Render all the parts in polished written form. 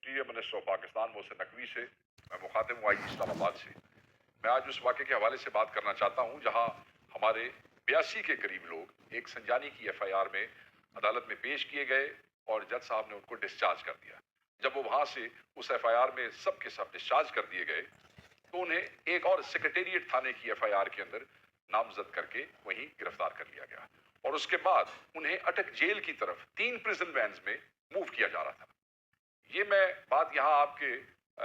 Interior minister of Pakistan Mohsin Naqvi से। मैं मुखातिब हूँ आईजी इस्लामाबाद से। मैं आज उस वाक़े के हवाले से बात करना चाहता हूँ जहाँ हमारे 82 के करीब लोग एक संजानी की एफआईआर में अदालत में पेश किए गए और जज साहब ने उनको डिस्चार्ज कर दिया। जब वो वहाँ से उस एफआईआर में सब के सब डिस्चार्ज कर दिए गए तो उन्हें एक और सेक्रेटेरिएट थाने की एफआईआर के अंदर नामजद करके वहीं गिरफ्तार कर लिया गया और उसके बाद उन्हें अटक जेल की तरफ 3 प्रिजन वैन्स में मूव किया जा रहा था। ये मैं बात यहाँ आपके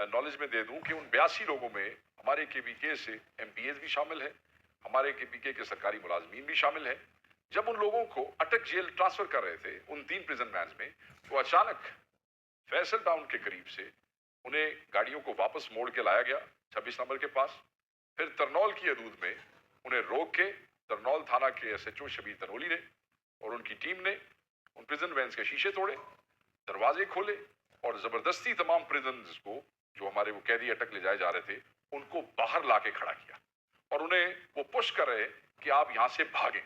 नॉलेज में दे दूं कि उन 82 लोगों में हमारे केपीके से एमपीएस भी शामिल है, हमारे केपीके के सरकारी मुलाजमीन भी शामिल है। जब उन लोगों को अटक जेल ट्रांसफर कर रहे थे उन 3 प्रिजन वैन्स में, तो अचानक फैसल टाउन के करीब से उन्हें गाड़ियों को वापस मोड़ के लाया गया 26 नंबर के पास। फिर तरनौल की हदूद में उन्हें रोक के तरनौल थाना के एसएचओ शबीर तनोली ने और उनकी टीम ने उन प्रिजन वैन्स के शीशे तोड़े, दरवाजे खोले और जबरदस्ती तमाम प्रिजन्स को जो हमारे वो कैदी अटक ले जाए जा रहे थे उनको बाहर लाके खड़ा किया और उन्हें वो पुश कर रहे कि आप यहां से भागें।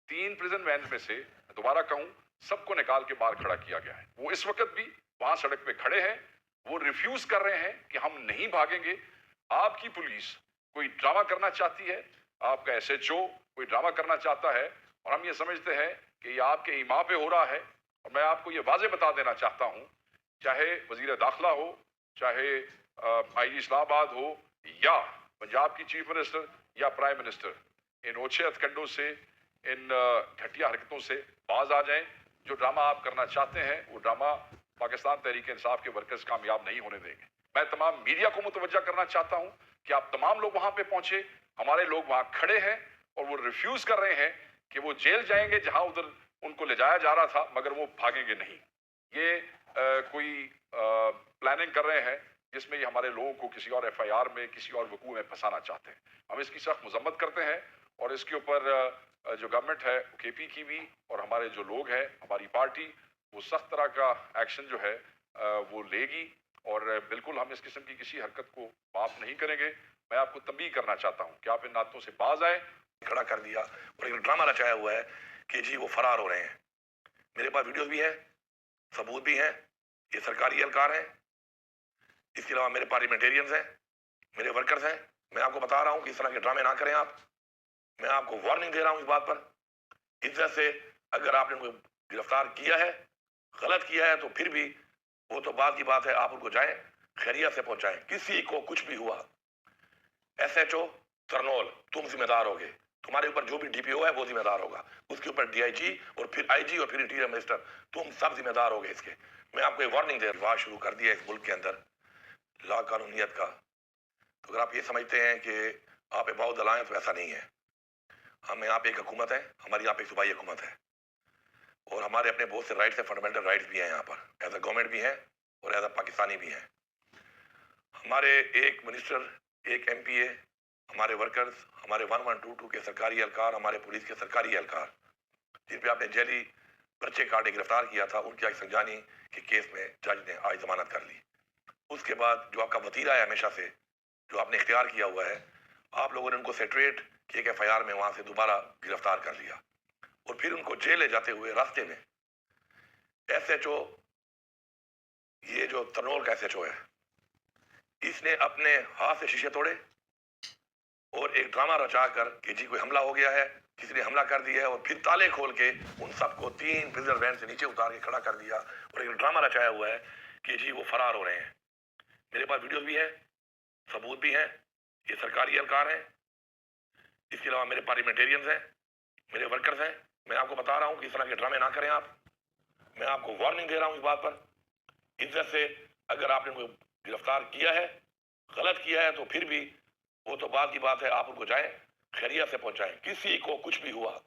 3 प्रिजन वैन में से दोबारा कहूं सबको निकाल के बाहर खड़ा किया गया है। वो इस वक्त भी वहां सड़क पे खड़े हैं, वो रिफ्यूज कर रहे हैं कि हम नहीं भागेंगे। आपकी पुलिस कोई ड्रामा करना चाहती है, आपका एसएचओ कोई ड्रामा करना चाहता है और हम ये समझते हैं कि ये आपके ईमा पे हो रहा है। और मैं आपको ये वाजे बता देना चाहता हूं, चाहे वजीर दाखिला हो, चाहे आईजी इस्लामाबाद हो या पंजाब की चीफ मिनिस्टर या प्राइम मिनिस्टर, इन ओछे हथकंडों से, इन घटिया हरकतों से बाज आ जाएं। जो ड्रामा आप करना चाहते हैं वो ड्रामा पाकिस्तान तहरीक इंसाफ के वर्कर्स कामयाब नहीं होने देंगे। मैं तमाम मीडिया को मुतवज्जा करना चाहता हूं कि आप तमाम लोग वहां पे पहुंचे। हमारे लोग वहां खड़े हैं और वो रिफ्यूज कर रहे हैं कि वो जेल जाएंगे जहां उधर उनको ले जाया जा रहा था, मगर वो भागेंगे नहीं। ये कोई प्लानिंग कर रहे हैं जिसमें ये हमारे लोगों को किसी और एफआईआर में, किसी और वकूअ में फंसाना चाहते हैं। हम इसकी सख्त मजम्मत करते हैं और इसके ऊपर जो गवर्नमेंट है केपी की भी और हमारे जो लोग हैं, हमारी पार्टी, वो सख्त तरह का एक्शन जो है वो लेगी और बिल्कुल हम इस किस्म की किसी हरकत को माफ नहीं करेंगे। मैं आपको तंबीह करना चाहता हूँ कि आप इन नातों से बाज आए। खड़ा कर दिया और एक ड्रामा रचाया हुआ है कि जी वो फरार हो रहे हैं। मेरे पास वीडियोस भी हैं, सबूत भी हैं, ये सरकारी एहलकार हैं, इसके अलावा मेरे पार्लियामेंटेरियंस हैं, मेरे वर्कर्स हैं। मैं आपको बता रहा हूँ कि इस तरह के ड्रामे ना करें आप। मैं आपको वार्निंग दे रहा हूँ इस बात पर। इज्जत से अगर आपने उनको गिरफ्तार किया है, गलत किया है, तो फिर भी वो तो बात की बात है, आप उनको जाएं, खैरियत से पहुंचाएं। किसी को कुछ भी हुआ, एसएचओ तरनौल तुम जिम्मेदार होगे, तुम्हारे ऊपर जो भी डीपीओ है वो जिम्मेदार होगा, उसके ऊपर डीआईजी और फिर आईजी और फिर इंटीरियर मिनिस्टर, तुम सब जिम्मेदार होगे इसके। मैं आपको एक वार्निंग दे रहा हूं। शुरू कर दिया इस मुल्क के अंदर ला कानूनियत का। तो अगर आप ये समझते हैं कि आप बहुत दलाएं, तो ऐसा नहीं है। हम यहाँ पे एक हुकूमत है, हमारी यहाँ पे सूबाई हुकूमत है और हमारे अपने बहुत से राइट्स है, फंडामेंटल राइट्स भी हैं यहाँ पर, एज अ गवर्नमेंट भी हैं और एज अ पाकिस्तानी भी हैं। हमारे एक मिनिस्टर, एक एमपीए, हमारे वर्कर्स, हमारे 1122 के सरकारी एहलकार, हमारे पुलिस के सरकारी एहलकार, जिन पे आपने जेली पर्चे काटे गिरफ्तार किया था, उनकी आज संजानी के केस में जज ने आज जमानत कर ली। उसके बाद जो आपका वतीरा है हमेशा से, जो आपने इख्तियार किया हुआ है, आप लोगों ने उनको सेटरेट की एक एफआईआर में वहां से दोबारा गिरफ्तार कर लिया और फिर उनको जेल ले जाते हुए रास्ते में एसएचओ, ये जो तरनौल का एसएचओ है, इसने अपने हाथ से शीशे तोड़े और एक ड्रामा रचा कर कि जी कोई हमला हो गया है, किसी ने हमला कर दिया है, और फिर ताले खोल के उन सबको 3 प्रिजनर वैन से नीचे उतार के खड़ा कर दिया और एक ड्रामा रचाया हुआ है कि जी वो फरार हो रहे हैं। मेरे पास वीडियोस भी हैं, सबूत भी हैं, ये सरकारी एहलकार हैं, इसके अलावा मेरे पार्लियामेंटेरियंस हैं, मेरे वर्कर्स हैं। मैं आपको बता रहा हूँ कि इस तरह के ड्रामे ना करें आप। मैं आपको वार्निंग दे रहा हूँ इस बात पर। इज्जत से अगर आपने उनको गिरफ्तार किया है, गलत किया है, तो फिर भी वो तो बात की बात है, आप उनको जाएं, खैरियत से पहुंचाएं। किसी को कुछ भी हुआ,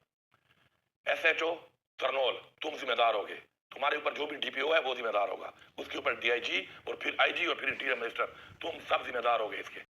एसएचओ तरनौल तुम जिम्मेदार होगे, तुम्हारे ऊपर जो भी डीपीओ है वो जिम्मेदार होगा, उसके ऊपर डीआईजी और फिर आईजी और फिर इंटीरियर मिनिस्टर, तुम सब जिम्मेदार होगे इसके।